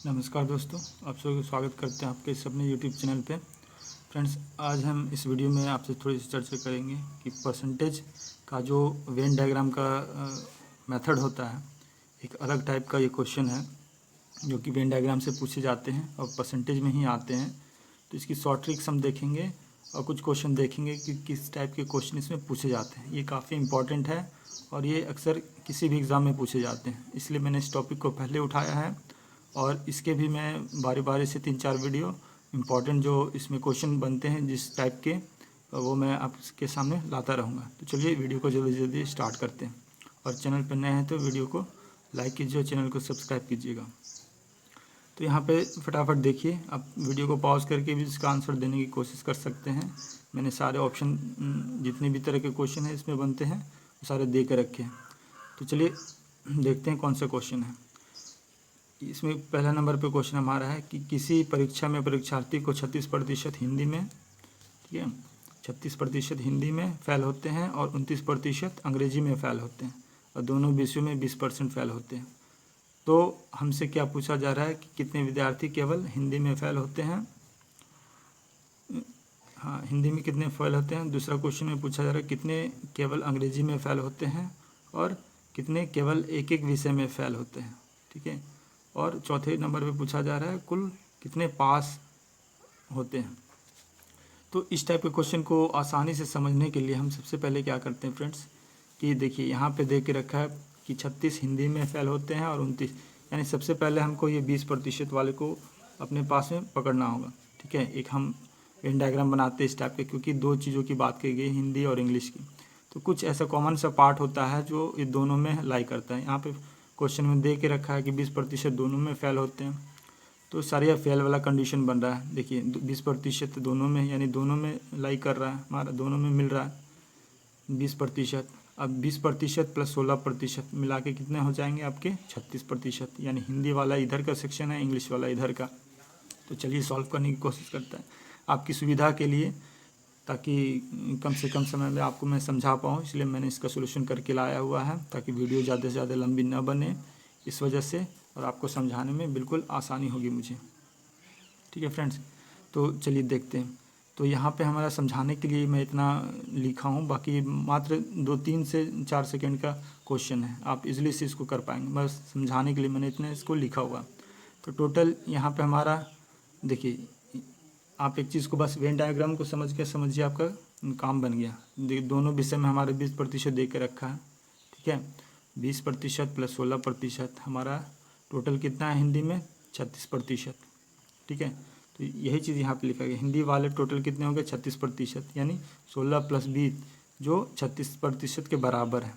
नमस्कार दोस्तों, आप सभी को स्वागत करते हैं आपके इस अपने यूट्यूब चैनल पे। फ्रेंड्स, आज हम इस वीडियो में आपसे थोड़ी सी चर्चा करेंगे कि परसेंटेज का जो वेन डायग्राम का मेथड होता है, एक अलग टाइप का ये क्वेश्चन है जो कि वेन डायग्राम से पूछे जाते हैं और परसेंटेज में ही आते हैं। तो इसकी शॉर्ट ट्रिक्स हम देखेंगे और कुछ क्वेश्चन देखेंगे कि किस टाइप के क्वेश्चन इसमें पूछे जाते हैं। ये काफ़ी इंपॉर्टेंट है और ये अक्सर किसी भी एग्ज़ाम में पूछे जाते हैं, इसलिए मैंने इस टॉपिक को पहले उठाया है और इसके भी मैं बारी बारी से 3-4 वीडियो इम्पॉर्टेंट जो इसमें क्वेश्चन बनते हैं जिस टाइप के, वो मैं आपके सामने लाता रहूँगा। तो चलिए वीडियो को जल्दी जल्दी स्टार्ट करते हैं और चैनल पर नए हैं तो वीडियो को लाइक कीजिए और चैनल को सब्सक्राइब कीजिएगा। तो यहाँ पे फटाफट देखिए, आप वीडियो को पॉज करके भी इसका आंसर देने की कोशिश कर सकते हैं। मैंने सारे ऑप्शन जितने भी तरह के क्वेश्चन हैं इसमें बनते हैं वो सारे दे के रखे हैं। तो चलिए देखते हैं कौन सा क्वेश्चन है। इसमें पहला नंबर पे क्वेश्चन हमारा है कि किसी परीक्षा में परीक्षार्थी को 36% हिंदी में, ठीक है, 36% हिंदी में फ़ेल होते हैं और 29% अंग्रेजी में फ़ेल होते हैं और दोनों विषयों में 20% फ़ेल होते हैं। तो हमसे क्या पूछा जा रहा है कि कितने विद्यार्थी केवल हिंदी में फ़ेल होते हैं, हाँ, हिंदी में कितने फ़ेल होते हैं। दूसरा क्वेश्चन में पूछा जा रहा है कितने केवल अंग्रेजी में फ़ेल होते हैं और कितने केवल एक एक विषय में फ़ेल होते हैं, ठीक है। और चौथे नंबर पे पूछा जा रहा है कुल कितने पास होते हैं। तो इस टाइप के क्वेश्चन को आसानी से समझने के लिए हम सबसे पहले क्या करते हैं फ्रेंड्स, कि देखिए यहाँ पे दे के रखा है कि 36 हिंदी में फ़ेल होते हैं और 29, यानी सबसे पहले हमको ये 20% वाले को अपने पास में पकड़ना होगा, ठीक है। एक हम वेन डायग्राम बनाते हैं इस टाइप के, क्योंकि दो चीज़ों की बात की गई, हिंदी और इंग्लिश की। तो कुछ ऐसा कॉमन सा पार्ट होता है जो ये दोनों में लाई करता है। यहाँ पे क्वेश्चन में दे के रखा है कि 20% दोनों में फ़ेल होते हैं, तो सारे यह फेल वाला कंडीशन बन रहा है। देखिए 20% दोनों में, यानी दोनों में लाई कर रहा है, हमारा दोनों में मिल रहा है 20%। अब 20% प्लस 16% मिला के कितने हो जाएंगे आपके 36%, यानी हिंदी वाला इधर का सेक्शन है, इंग्लिश वाला इधर का। तो चलिए सॉल्व करने की कोशिश करते हैं आपकी सुविधा के लिए, ताकि कम से कम समय में आपको मैं समझा पाऊँ, इसलिए मैंने इसका सोल्यूशन करके लाया हुआ है ताकि वीडियो ज़्यादा से ज़्यादा लंबी न बने इस वजह से, और आपको समझाने में बिल्कुल आसानी होगी मुझे, ठीक है फ्रेंड्स। तो चलिए देखते हैं। तो यहाँ पे हमारा समझाने के लिए मैं इतना लिखा हूँ, बाकी मात्र 2-3 से 4 सेकंड का क्वेश्चन है, आप इजीली से इसको कर पाएंगे। बस समझाने के लिए मैंने इतने इसको लिखा हुआ। तो टोटल यहाँ पे हमारा देखिए, आप एक चीज़ को बस वेन डायग्राम को समझ के समझिए, आपका काम बन गया। दोनों विषय में हमारे 20% दे के रखा है, ठीक है। 20% प्लस 16% हमारा टोटल कितना है हिंदी में 36%, ठीक है। तो यही चीज़ यहाँ पे लिखा गया, हिंदी वाले टोटल कितने होंगे 36%, यानी 16 प्लस 20 जो 36% के बराबर है।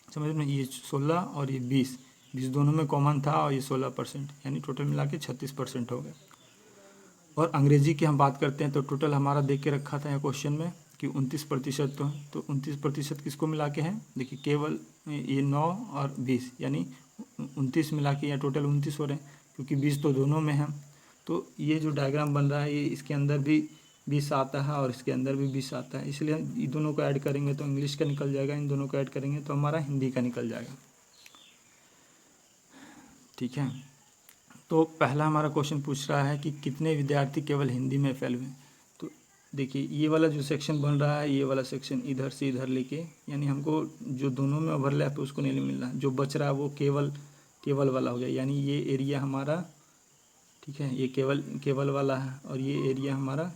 समझ में, ये 16 और ये 20 दोनों में कॉमन था और ये 16%, यानी टोटल मिला के 36% हो गए। और अंग्रेजी की हम बात करते हैं तो टोटल हमारा देख के रखा था यहाँ क्वेश्चन में कि 29%। तो 29% किसको मिला के हैं, देखिए केवल ये 9 और 20, यानी 29 मिला के यहाँ टोटल 29 हो रहे हैं, क्योंकि 20 तो दोनों में है। तो ये जो डायग्राम बन रहा है ये इसके अंदर भी 20 आता है और इसके अंदर भी 20 आता है, इसलिए इन दोनों को ऐड करेंगे तो इंग्लिश का निकल जाएगा, इन दोनों को ऐड करेंगे तो हमारा हिंदी का निकल जाएगा, ठीक है। तो पहला हमारा क्वेश्चन पूछ रहा है कि कितने विद्यार्थी केवल हिंदी में फेल हुए। तो देखिए ये वाला जो सेक्शन बन रहा है, ये वाला सेक्शन इधर से इधर लेके, यानी हमको जो दोनों में ओवरलैप है उसको नहीं मिल रहा, जो बच रहा है वो केवल वाला हो गया, यानी ये एरिया हमारा, ठीक है, ये केवल वाला है और ये एरिया हमारा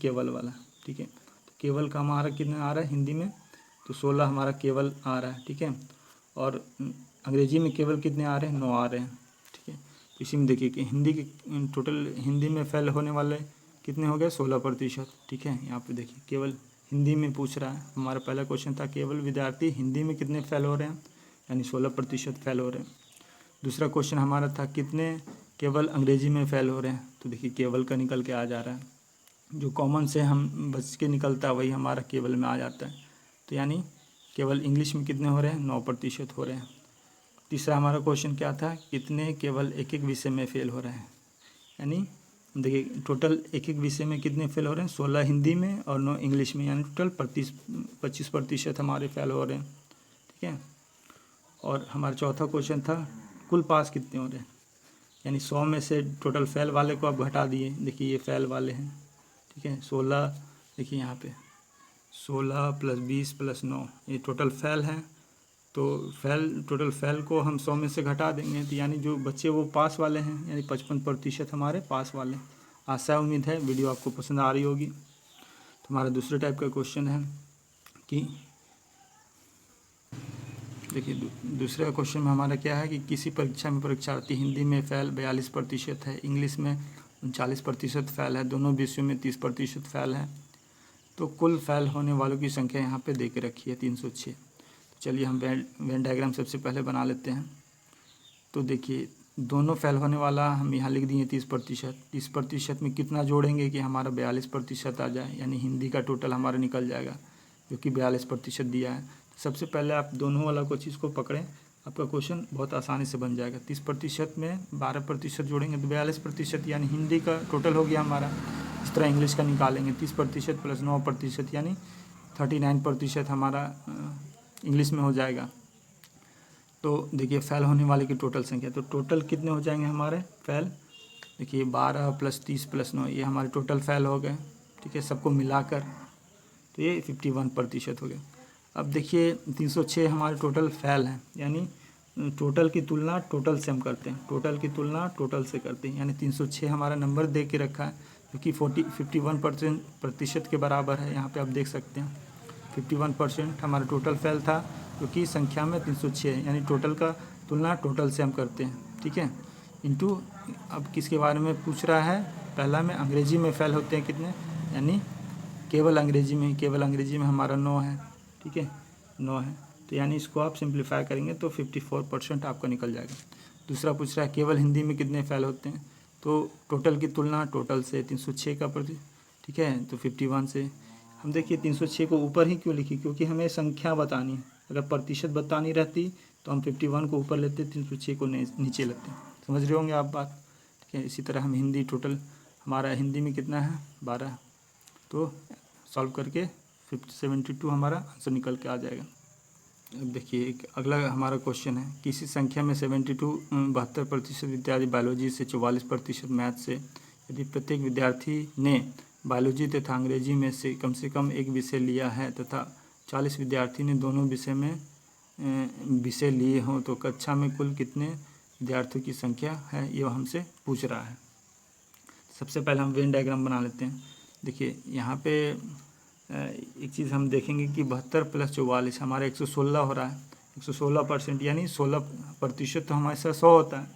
केवल वाला, ठीक है। तो केवल का हमारा कितना आ रहा है हिंदी में, तो 16 हमारा केवल आ रहा है, ठीक है। और अंग्रेजी में केवल कितने आ रहे हैं, 9 आ रहे हैं, ठीक है। इसी में देखिए कि हिंदी के टोटल हिंदी में फेल होने वाले कितने हो गए 16%, ठीक है। यहाँ पे देखिए केवल हिंदी में पूछ रहा है, हमारा पहला क्वेश्चन था केवल विद्यार्थी हिंदी में कितने फेल हो रहे हैं, यानी 16% फेल हो रहे हैं। दूसरा क्वेश्चन हमारा था कितने केवल अंग्रेजी में फेल हो रहे हैं, तो देखिए केवल का निकल के आ जा रहा है, जो कॉमन से हम बच के निकलता है वही हमारा केवल में आ जाता है। तो यानी केवल इंग्लिश में कितने हो रहे हैं 9% हो रहे हैं। तीसरा हमारा क्वेश्चन क्या था, कितने केवल एक एक विषय में फेल हो रहे हैं, यानी देखिए टोटल एक एक विषय में कितने फेल हो रहे हैं, 16 हिंदी में और 9 इंग्लिश में, यानी टोटल 25% हमारे फेल हो रहे हैं, ठीक है। और हमारा चौथा क्वेश्चन था कुल पास कितने हो रहे हैं, यानी 100 में से टोटल फेल वाले को आप घटा दिए। देखिए ये फेल वाले हैं, ठीक है। 16 देखिए यहाँ पे 16 + 20 + 9 ये टोटल फेल है। तो टोटल फेल को हम 100 में से घटा देंगे, तो यानी जो बच्चे वो पास वाले हैं, यानी 55% हमारे पास वाले। आशा उम्मीद है वीडियो आपको पसंद आ रही होगी। तो हमारा दूसरे टाइप का क्वेश्चन है कि देखिए दूसरे क्वेश्चन में हमारा क्या है कि किसी परीक्षा में परीक्षार्थी हिंदी में फेल 42% है, इंग्लिश में 39% फेल है, दोनों विषयों में 30% फेल है। तो कुल फेल होने वालों की संख्या यहाँ पे दे के रखी है 306। तो चलिए हम वेन डायग्राम सबसे पहले बना लेते हैं। तो देखिए दोनों फेल होने वाला हम यहाँ लिख दिए 30%। 30% में कितना जोड़ेंगे कि हमारा 42% आ जाए, यानी हिंदी का टोटल हमारा निकल जाएगा जो कि 42% दिया है। तो सबसे पहले आप दोनों वाला को चीज़ को पकड़ें, आपका क्वेश्चन बहुत आसानी से बन जाएगा। 30% में 12% जोड़ेंगे तो 42%, यानी हिंदी का टोटल हो गया हमारा। इस तरह इंग्लिश का निकालेंगे 30% + 9%, यानी 39% हमारा इंग्लिश में हो जाएगा। तो देखिए फेल होने वाले की टोटल संख्या, तो टोटल कितने हो जाएंगे हमारे फेल। देखिए 12 + 30 + 9 ये हमारे टोटल फेल हो गए, ठीक है, सबको मिलाकर। तो ये 51% हो गया। अब देखिए 306 हमारे टोटल फेल हैं, यानी टोटल की तुलना टोटल से हम करते हैं, टोटल की तुलना टोटल से करते हैं, यानी 306 हमारा नंबर दे के रखा है जो कि 51% के बराबर है। यहाँ पे आप देख सकते हैं 51% हमारा टोटल फेल था, क्योंकि संख्या में 306 है, यानी टोटल का तुलना टोटल से हम करते हैं, ठीक है। इंटू अब किसके बारे में पूछ रहा है, पहला में अंग्रेजी में फेल होते हैं कितने, यानी केवल अंग्रेजी में हमारा 9 है, ठीक है, 9 है। तो यानी इसको आप सिंप्लीफाई करेंगे तो 54% आपका निकल जाएगा। दूसरा पूछ रहा है केवल हिंदी में कितने फेल होते हैं, तो टोटल की तुलना टोटल से 306 का ठीक है, तो 51 से हम देखिए 306 को ऊपर ही क्यों लिखी, क्योंकि हमें संख्या बतानी है। अगर प्रतिशत बतानी रहती तो हम 51 को ऊपर लेते, 306 को नीचे लेते। समझ रहे होंगे आप बात, ठीक है। इसी तरह हम हिंदी टोटल हमारा हिंदी में कितना है 12, तो सॉल्व करके 72 हमारा आंसर निकल के आ जाएगा। अब देखिए एक अगला हमारा क्वेश्चन है, किसी संख्या में 72% विद्यार्थी बायोलॉजी से, 44% मैथ से। यदि प्रत्येक विद्यार्थी ने बायोलॉजी तथा अंग्रेजी में से कम एक विषय लिया है तथा 40 विद्यार्थी ने दोनों विषय लिए हों, तो कक्षा में कुल कितने विद्यार्थियों की संख्या है, ये हमसे पूछ रहा है। सबसे पहले हम वेन डायग्राम बना लेते हैं। देखिए यहाँ पे एक चीज़ हम देखेंगे कि 72 + 44 हमारा 116 हो रहा है, 116%, यानी 16% तो हमारे साथ 100 होता है,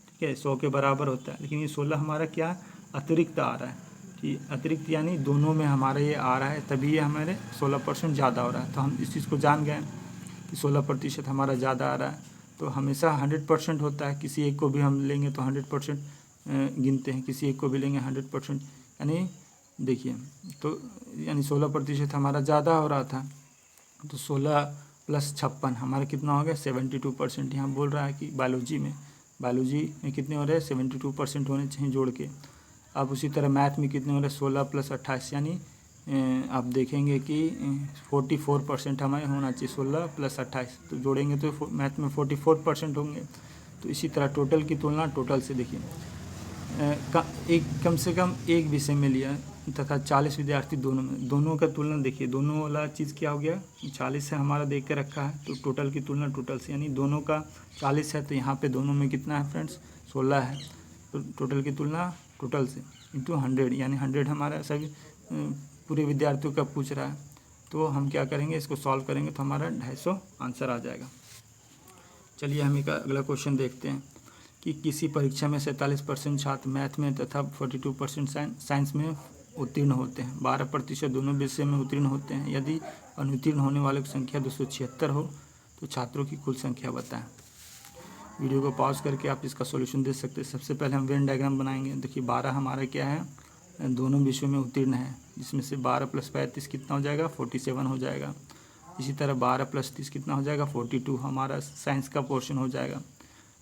ठीक है, 100 के बराबर होता है। लेकिन ये 16 हमारा क्या अतिरिक्त आ रहा है, कि अतिरिक्त यानी दोनों में हमारा ये आ रहा है, तभी ये हमारे 16% ज़्यादा हो रहा है। तो हम इस चीज़ को जान गए कि 16% हमारा ज़्यादा आ रहा है। तो हमेशा 100% होता है, किसी एक को भी हम लेंगे तो 100% गिनते हैं, किसी एक को भी लेंगे 100%, यानी देखिए तो यानी 16% हमारा ज़्यादा हो रहा था। तो 16 + 56 हमारा कितना हो गया 72%। यहाँ बोल रहा है कि बायोलॉजी में कितने हो रहे हैं 72% होने चाहिए जोड़ के। अब उसी तरह मैथ में कितने हो रहे हैं 16 + 28, यानी आप देखेंगे कि 44% हमारे होना चाहिए, 16 + 28 तो जोड़ेंगे तो मैथ में 44% होंगे। तो इसी तरह टोटल की तुलना टोटल से देखिए कम से कम एक विषय में लिया तथा 40 विद्यार्थी दोनों का तुलना देखिए, दोनों वाला चीज़ क्या हो गया 40 से हमारा देख के रखा है, तो टोटल की तुलना टोटल से, यानी दोनों का 40 है, तो यहाँ पे दोनों में कितना है फ्रेंड्स 16 है। तो टोटल की तुलना टोटल से इंटू 100, यानी 100 हमारा सभी पूरे विद्यार्थियों का पूछ रहा है। तो हम क्या करेंगे, इसको सॉल्व करेंगे तो हमारा 250 आंसर आ जाएगा। चलिए हम एक अगला क्वेश्चन देखते हैं कि किसी परीक्षा में 47% छात्र मैथ में तथा 42% साइंस में उत्तीर्ण होते हैं, 12% दोनों विषय में उत्तीर्ण होते हैं। यदि अनुत्तीर्ण होने वालों की संख्या 276 हो तो छात्रों की कुल संख्या बताएं। वीडियो को पॉज करके आप इसका सॉल्यूशन दे सकते हैं। सबसे पहले हम वेन डायग्राम बनाएंगे। देखिए 12 हमारा क्या है, दोनों विषयों में उत्तीर्ण है, जिसमें से 12 + 35 कितना हो जाएगा 47 हो जाएगा। इसी तरह 12 + 30 कितना हो जाएगा 42 हमारा साइंस का पोर्शन हो जाएगा,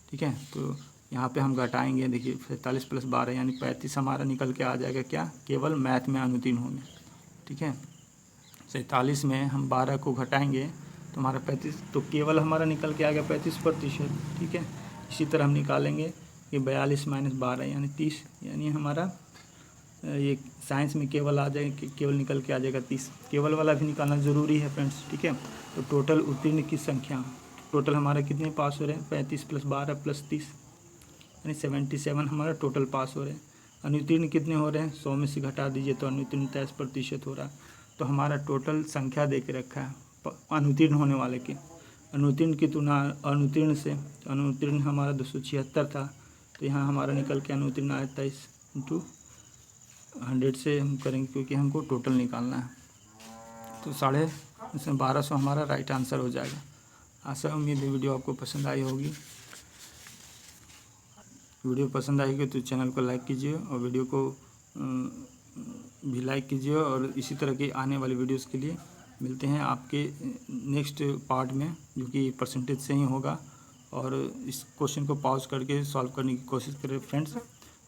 ठीक है। तो यहाँ पे हम घटाएंगे, देखिए 47 + 12 यानी 35 हमारा निकल के आ जाएगा क्या, केवल मैथ में अनुत्तीर्ण होंगे, ठीक है। 47 में हम 12 को घटाएंगे तो हमारा 35, तो केवल हमारा निकल के आ गया 35%, ठीक है। इसी तरह हम निकालेंगे कि 42 माइनस 12 यानी 30, यानी हमारा ये साइंस में केवल आ जाए, केवल निकल के आ जाएगा 30। केवल वाला भी निकालना ज़रूरी है फ्रेंड्स, ठीक है। तो टोटल उत्तीर्ण की संख्या, टोटल हमारा कितने पास हो रहे हैं, 35 + 12 + 30 यानी 77 हमारा टोटल पास हो रहे हैं। अनुत्तीर्ण कितने हो रहे हैं, 100 में से घटा दीजिए तो अनुत्तीर्ण 23% हो रहा है। तो हमारा टोटल संख्या दे के रखा है अनुत्तीर्ण होने वाले की। अनुत्तीर्ण की तुलना अनुत्तीर्ण से, अनुत्तीर्ण हमारा 276 था, तो यहाँ हमारा निकल के अनुत्तीर्ण आया 23 × 100 से हम करेंगे क्योंकि हमको टोटल निकालना है। तो 1250 हमारा राइट आंसर हो जाएगा। आशा उम्मीद है वीडियो आपको पसंद आई होगी। वीडियो पसंद आएगी तो चैनल को लाइक कीजिए और वीडियो को भी लाइक कीजिए, और इसी तरह की आने वाली वीडियोस के लिए मिलते हैं आपके नेक्स्ट पार्ट में, जो कि परसेंटेज से ही होगा। और इस क्वेश्चन को पॉज करके सॉल्व करने की कोशिश करें फ्रेंड्स,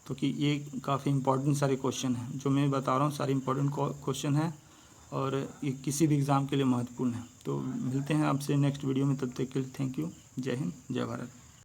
तो कि ये काफ़ी इंपॉर्टेंट सारे क्वेश्चन हैं जो मैं बता रहा हूँ, सारे इंपॉर्टेंट क्वेश्चन हैं और ये किसी भी एग्ज़ाम के लिए महत्वपूर्ण है। तो मिलते हैं आपसे नेक्स्ट वीडियो में, तब तक के लिए थैंक यू। जय हिंद, जय भारत।